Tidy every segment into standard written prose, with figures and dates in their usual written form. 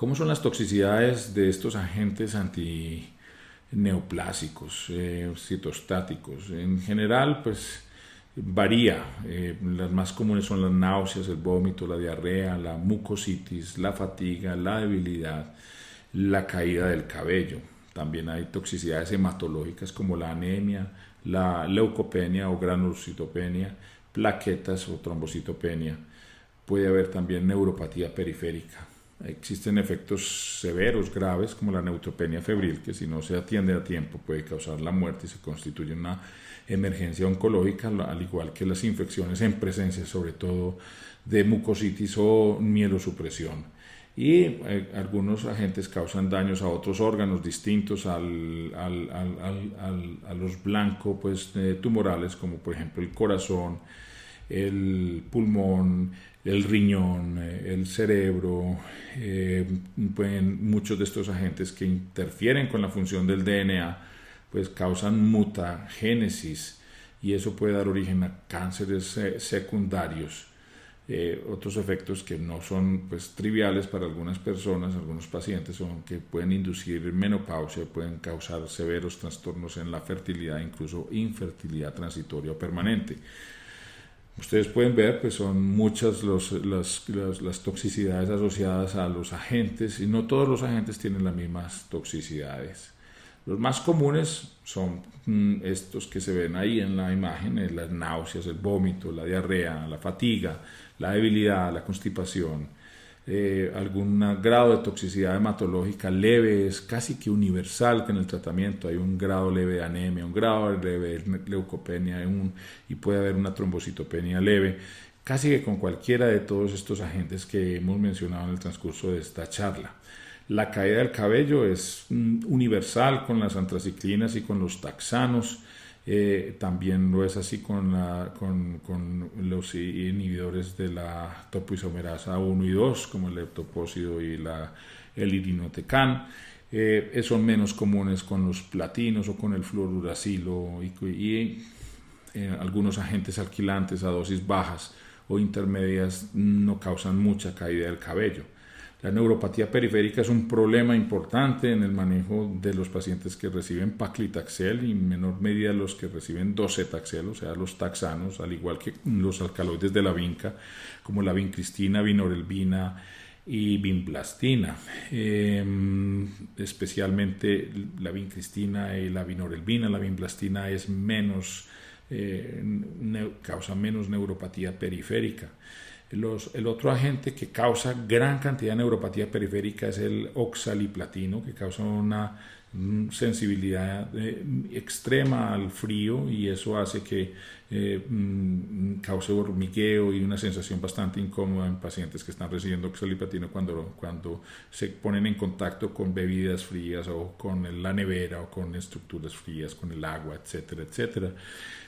¿Cómo son las toxicidades de estos agentes neoplásicos, citostáticos? En general, pues varía. Las más comunes son las náuseas, el vómito, la diarrea, la mucositis, la fatiga, la debilidad, la caída del cabello. También hay toxicidades hematológicas como la anemia, la leucopenia o granulocitopenia, plaquetas o trombocitopenia. Puede haber también neuropatía periférica. Existen efectos severos, graves, como la neutropenia febril, que si no se atiende a tiempo puede causar la muerte y se constituye una emergencia oncológica, al igual que las infecciones en presencia, sobre todo, de mucositis o mielosupresión. Y algunos agentes causan daños a otros órganos distintos a los blancos pues, tumorales, como por ejemplo el corazón, el pulmón, el riñón, el cerebro. Muchos de estos agentes que interfieren con la función del DNA pues causan mutagénesis y eso puede dar origen a cánceres secundarios. Otros efectos que no son pues, triviales para algunas personas, algunos pacientes, son que pueden inducir menopausia, pueden causar severos trastornos en la fertilidad, incluso infertilidad transitoria o permanente. Ustedes pueden ver, pues son muchas las toxicidades asociadas a los agentes y no todos los agentes tienen las mismas toxicidades. Los más comunes son estos que se ven ahí en la imagen, las náuseas, el vómito, la diarrea, la fatiga, la debilidad, la constipación. Algún grado de toxicidad hematológica leve es casi que universal que en el tratamiento hay un grado leve de anemia, un grado leve de leucopenia y puede haber una trombocitopenia leve, casi que con cualquiera de todos estos agentes que hemos mencionado en el transcurso de esta charla. La caída del cabello es universal con las antraciclinas y con los taxanos. También lo es así con los inhibidores de la topoisomerasa 1 y 2, como el leptopósido y el irinotecan. Son menos comunes con los platinos o con el fluoruracilo y algunos agentes alquilantes a dosis bajas o intermedias no causan mucha caída del cabello. La neuropatía periférica es un problema importante en el manejo de los pacientes que reciben paclitaxel y en menor medida los que reciben docetaxel, o sea, los taxanos, al igual que los alcaloides de la vinca, como la vincristina, vinorelbina y vinblastina. Especialmente la vincristina y la vinorelbina, la vinblastina es causa menos neuropatía periférica. El otro agente que causa gran cantidad de neuropatía periférica es el oxaliplatino, que causa una sensibilidad extrema al frío y eso hace que cause hormigueo y una sensación bastante incómoda en pacientes que están recibiendo oxaliplatino cuando se ponen en contacto con bebidas frías o con la nevera o con estructuras frías, con el agua, etcétera, etcétera.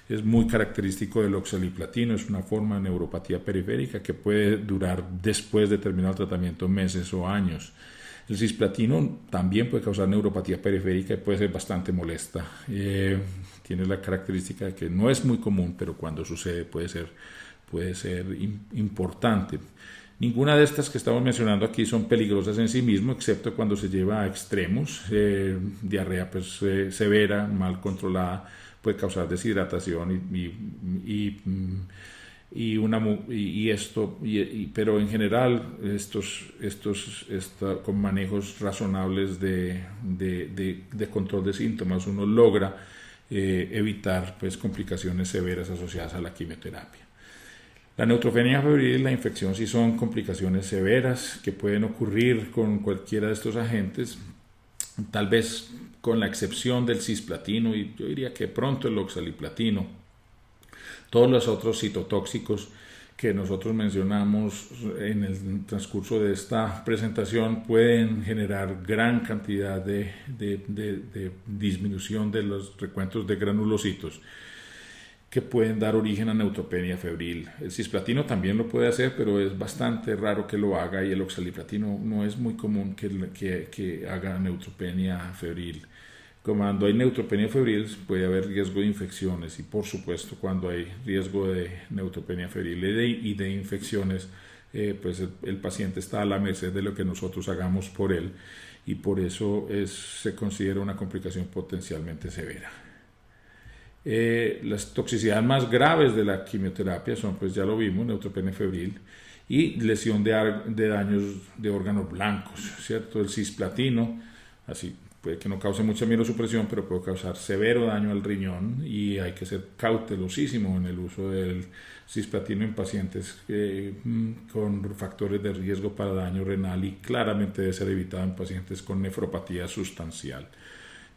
Es muy característico del oxaliplatino, es una forma de neuropatía periférica que puede durar después de terminar el tratamiento meses o años. El cisplatino también puede causar neuropatía periférica y puede ser bastante molesta. Tiene la característica de que no es muy común, pero cuando sucede puede ser importante. Ninguna de estas que estamos mencionando aquí son peligrosas en sí mismo, excepto cuando se lleva a extremos. Diarrea pues, severa, mal controlada, puede causar deshidratación pero en general con manejos razonables de control de síntomas uno logra evitar pues complicaciones severas asociadas a la quimioterapia. La neutropenia febril y la infección sí son complicaciones severas que pueden ocurrir con cualquiera de estos agentes, tal vez con la excepción del cisplatino y yo diría que pronto el oxaliplatino. Todos los otros citotóxicos que nosotros mencionamos en el transcurso de esta presentación pueden generar gran cantidad de disminución de los recuentos de granulocitos que pueden dar origen a neutropenia febril. El cisplatino también lo puede hacer, pero es bastante raro que lo haga y el oxaliplatino no es muy común que haga neutropenia febril. Cuando hay neutropenia febril puede haber riesgo de infecciones y por supuesto cuando hay riesgo de neutropenia febril y de infecciones pues el paciente está a la merced de lo que nosotros hagamos por él, y por eso se considera una complicación potencialmente severa. Las toxicidades más graves de la quimioterapia son, pues ya lo vimos, neutropenia febril y lesión de daños de órganos blancos, ¿cierto? El cisplatino, así puede que no cause mucha mielosupresión, pero puede causar severo daño al riñón, y hay que ser cautelosísimo en el uso del cisplatino en pacientes con factores de riesgo para daño renal, y claramente debe ser evitado en pacientes con nefropatía sustancial.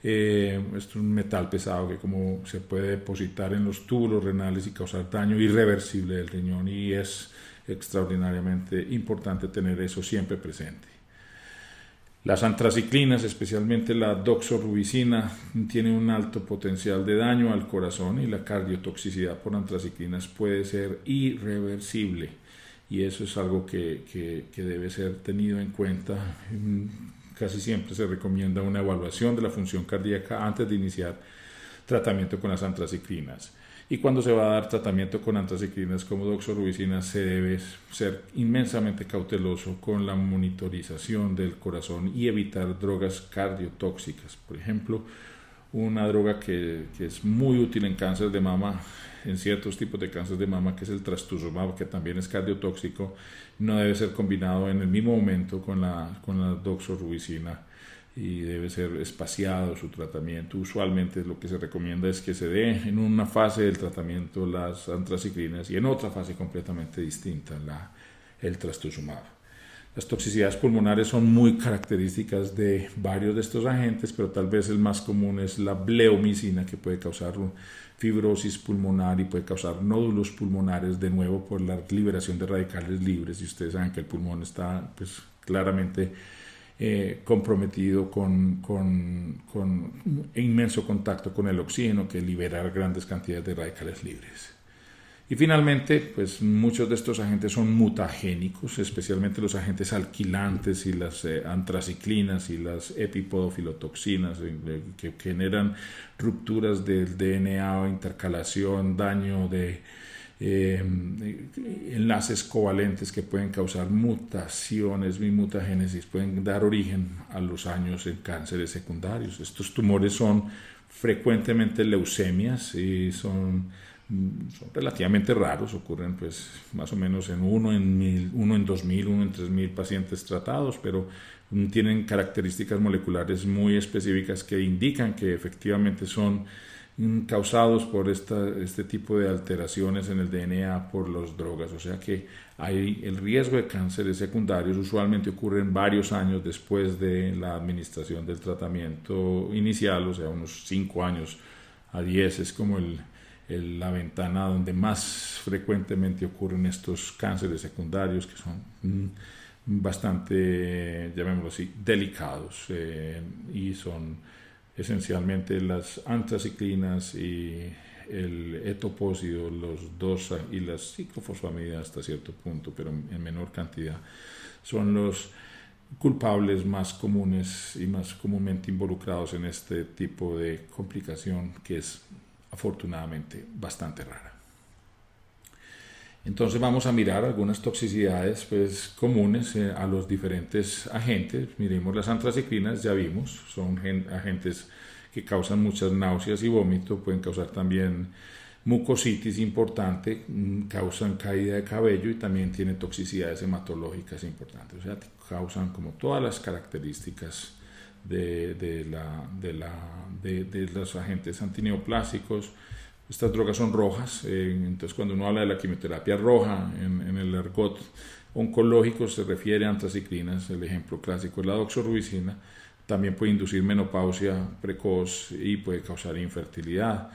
Esto es un metal pesado que como se puede depositar en los túbulos renales y causar daño irreversible del riñón, y es extraordinariamente importante tener eso siempre presente. Las antraciclinas, especialmente la doxorubicina, tienen un alto potencial de daño al corazón, y la cardiotoxicidad por antraciclinas puede ser irreversible, y eso es algo que debe ser tenido en cuenta. Casi siempre se recomienda una evaluación de la función cardíaca antes de iniciar tratamiento con las antraciclinas. Y cuando se va a dar tratamiento con antraciclinas como doxorubicina, se debe ser inmensamente cauteloso con la monitorización del corazón y evitar drogas cardiotóxicas. Por ejemplo, una droga que es muy útil en cáncer de mama, en ciertos tipos de cáncer de mama, que es el trastuzumab, que también es cardiotóxico, no debe ser combinado en el mismo momento con la doxorubicina, y debe ser espaciado su tratamiento. Usualmente lo que se recomienda es que se dé en una fase del tratamiento las antraciclinas y en otra fase completamente distinta el trastuzumab. Las toxicidades pulmonares son muy características de varios de estos agentes, pero tal vez el más común es la bleomicina, que puede causar fibrosis pulmonar y puede causar nódulos pulmonares, de nuevo por la liberación de radicales libres, y ustedes saben que el pulmón está pues claramente comprometido con inmenso contacto con el oxígeno, que liberar grandes cantidades de radicales libres. Y finalmente, pues muchos de estos agentes son mutagénicos, especialmente los agentes alquilantes y las antraciclinas y las epipodofilotoxinas, que generan rupturas del DNA o intercalación, daño de enlaces covalentes que pueden causar mutaciones y mutagénesis, pueden dar origen a los años en cánceres secundarios. Estos tumores son frecuentemente leucemias y son relativamente raros, ocurren pues más o menos en uno en 2000, uno en 3000 pacientes tratados, pero tienen características moleculares muy específicas que indican que efectivamente son causados por este tipo de alteraciones en el DNA por las drogas. O sea que hay el riesgo de cánceres secundarios, usualmente ocurren varios años después de la administración del tratamiento inicial, o sea unos 5 años a 10 es como la ventana donde más frecuentemente ocurren estos cánceres secundarios, que son bastante, llamémoslo así, delicados, y son esencialmente las antraciclinas y el etopósido, los DOSA y las ciclofosfamidas hasta cierto punto, pero en menor cantidad, son los culpables más comunes y más comúnmente involucrados en este tipo de complicación, que es afortunadamente bastante rara. Entonces vamos a mirar algunas toxicidades pues, comunes a los diferentes agentes. Miremos las antraciclinas, ya vimos, son agentes que causan muchas náuseas y vómito, pueden causar también mucositis importante, causan caída de cabello y también tienen toxicidades hematológicas importantes, o sea, causan como todas las características de los agentes antineoplásicos. Estas drogas son rojas, entonces cuando uno habla de la quimioterapia roja en el argot oncológico se refiere a antraciclinas. El ejemplo clásico es la doxorubicina. También puede inducir menopausia precoz y puede causar infertilidad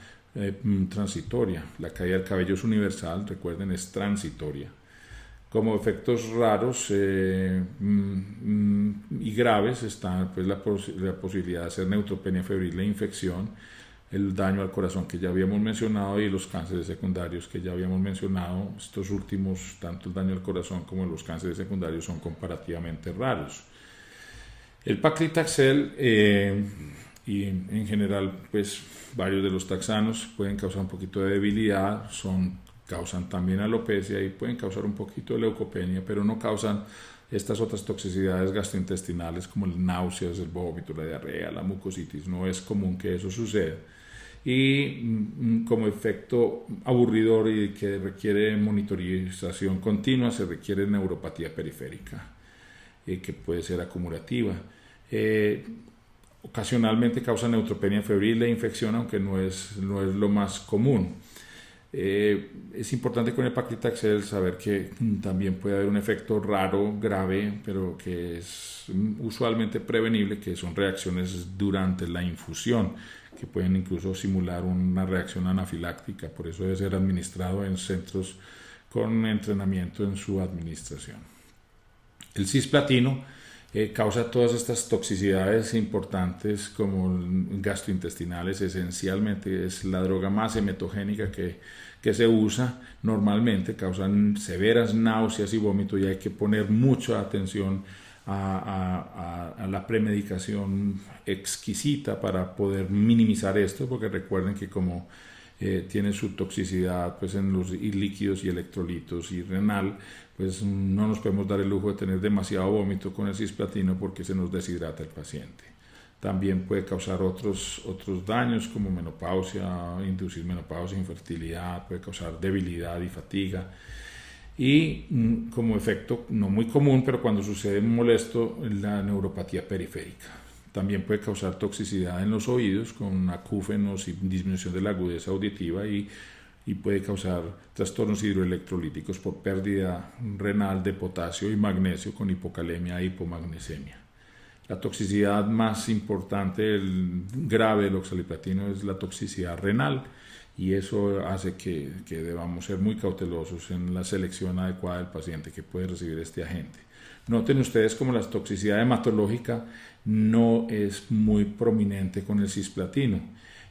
transitoria. La caída del cabello es universal, recuerden, es transitoria. Como efectos raros y graves está pues, la posibilidad de hacer neutropenia febril e infección, el daño al corazón que ya habíamos mencionado y los cánceres secundarios que ya habíamos mencionado. Estos últimos, tanto el daño al corazón como los cánceres secundarios, son comparativamente raros. El paclitaxel y en general pues varios de los taxanos pueden causar un poquito de debilidad, son causan también alopecia y pueden causar un poquito de leucopenia, pero no causan estas otras toxicidades gastrointestinales como el náuseas, el vómito, la diarrea, la mucositis. No es común que eso suceda. Y como efecto aburridor y que requiere monitorización continua, se requiere neuropatía periférica, que puede ser acumulativa. Ocasionalmente causa neutropenia febril e infección, aunque no es lo más común. Es importante con el paclitaxel saber que también puede haber un efecto raro, grave, pero que es usualmente prevenible, que son reacciones durante la infusión, que pueden incluso simular una reacción anafiláctica. Por eso debe ser administrado en centros con entrenamiento en su administración. El cisplatino causa todas estas toxicidades importantes como gastrointestinales. Esencialmente es la droga más emetogénica que se usa normalmente, causan severas náuseas y vómito, y hay que poner mucha atención a la premedicación exquisita para poder minimizar esto, porque recuerden que como tiene su toxicidad pues en los líquidos y electrolitos y renal, pues no nos podemos dar el lujo de tener demasiado vómito con el cisplatino porque se nos deshidrata el paciente. También puede causar otros daños como menopausia, inducir menopausia, infertilidad, puede causar debilidad y fatiga. Y como efecto no muy común, pero cuando sucede molesto, la neuropatía periférica. También puede causar toxicidad en los oídos con acúfenos y disminución de la agudeza auditiva, y puede causar trastornos hidroelectrolíticos por pérdida renal de potasio y magnesio con hipocalemia e hipomagnesemia. La toxicidad más importante, el grave del oxaliplatino, es la toxicidad renal, y eso hace que debamos ser muy cautelosos en la selección adecuada del paciente que puede recibir este agente. Noten ustedes como la toxicidad hematológica no es muy prominente con el cisplatino.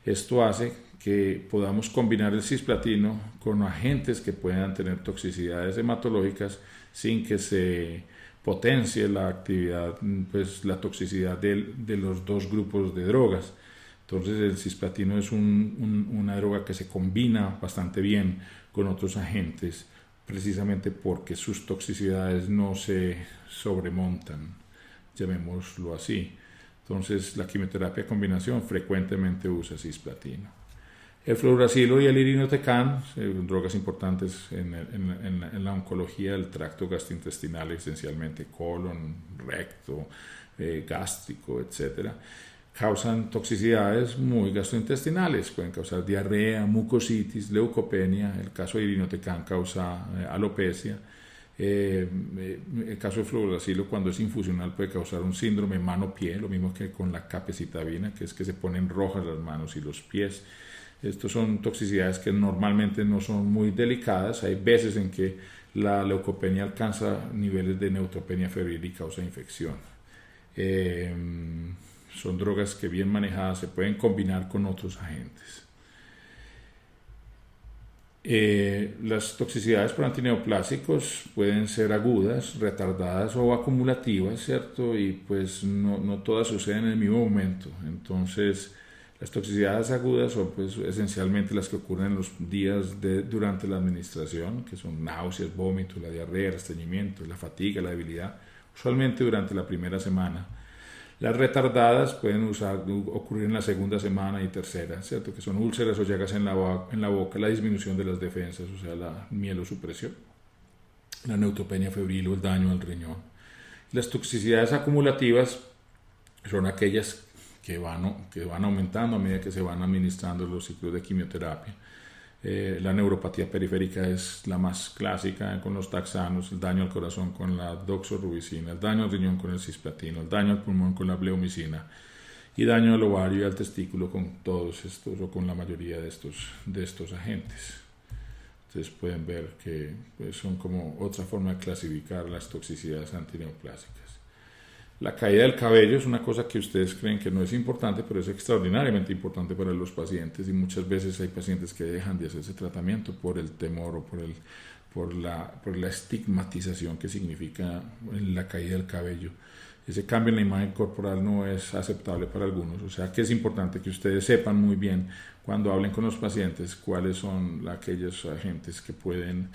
Esto hace que podamos combinar el cisplatino con agentes que puedan tener toxicidades hematológicas sin que se potencie la actividad, pues la toxicidad de los dos grupos de drogas. Entonces el cisplatino es una droga que se combina bastante bien con otros agentes, precisamente porque sus toxicidades no se sobremontan, llamémoslo así. Entonces la quimioterapia de combinación frecuentemente usa cisplatino. El fluoracilo y el irinotecan, drogas importantes en la oncología del tracto gastrointestinal, esencialmente colon, recto, gástrico, etc., causan toxicidades muy gastrointestinales, pueden causar diarrea, mucositis, leucopenia. El caso de irinotecan causa alopecia. El caso de fluoracilo, cuando es infusional, puede causar un síndrome mano-pie, lo mismo que con la capecitabina, que es que se ponen rojas las manos y los pies. Estos son toxicidades que normalmente no son muy delicadas. Hay veces en que la leucopenia alcanza niveles de neutropenia febril y causa infección. Son drogas que bien manejadas se pueden combinar con otros agentes. Las toxicidades por antineoplásicos pueden ser agudas, retardadas o acumulativas, ¿cierto? Y pues no todas suceden en el mismo momento. Entonces, las toxicidades agudas son pues esencialmente las que ocurren en los días durante la administración, que son náuseas, vómitos, la diarrea, el estreñimiento, la fatiga, la debilidad, usualmente durante la primera semana. Las retardadas pueden ocurrir en la segunda semana y tercera, ¿cierto? Que son úlceras o llagas en la boca, la disminución de las defensas, o sea, la mielosupresión, la neutropenia febril o el daño al riñón. Las toxicidades acumulativas son aquellas que van aumentando a medida que se van administrando los ciclos de quimioterapia. La neuropatía periférica es la más clásica con los taxanos, el daño al corazón con la doxorubicina, el daño al riñón con el cisplatino, el daño al pulmón con la bleomicina, y daño al ovario y al testículo con todos estos o con la mayoría de estos agentes. Ustedes pueden ver que pues, son como otra forma de clasificar las toxicidades antineoplásicas. La caída del cabello es una cosa que ustedes creen que no es importante, pero es extraordinariamente importante para los pacientes, y muchas veces hay pacientes que dejan de hacerse tratamiento por el temor o por la estigmatización que significa la caída del cabello. ese cambio en la imagen corporal no es aceptable para algunos. O sea que es importante que ustedes sepan muy bien cuando hablen con los pacientes cuáles son aquellos agentes que pueden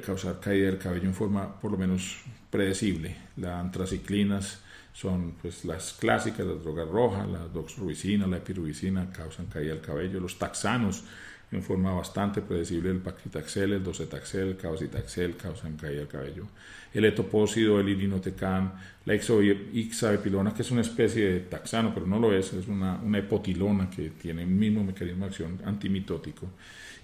causar caída del cabello en forma por lo menos predecible. Las antraciclinas son pues las clásicas, las drogas rojas, la doxorubicina, la epirubicina causan caída del cabello. Los taxanos en forma bastante predecible, el paclitaxel, el docetaxel, el cabazitaxel causan caída del cabello. El etopósido, el irinotecan, la ixabepilona, que es una especie de taxano, pero no lo es una epotilona que tiene el mismo mecanismo de acción antimitótico.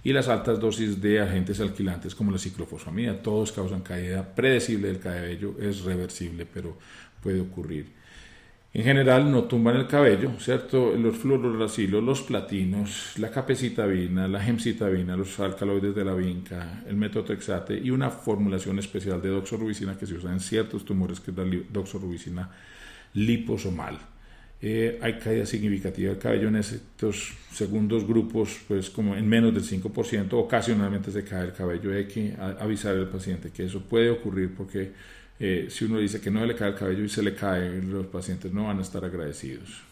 Y las altas dosis de agentes alquilantes como la ciclofosfamida, todos causan caída predecible del cabello, es reversible, pero puede ocurrir. En general no tumban el cabello, ¿cierto? Los fluorouracilos, los platinos, la capecitabina, la gemcitabina, los alcaloides de la vinca, el metotrexate y una formulación especial de doxorubicina que se usa en ciertos tumores, que es la doxorubicina liposomal. Hay caída significativa del cabello en estos segundos grupos, pues como en menos del 5%, ocasionalmente se cae el cabello. Hay que avisar al paciente que eso puede ocurrir porque si uno dice que no le cae el cabello y se le cae, los pacientes no van a estar agradecidos.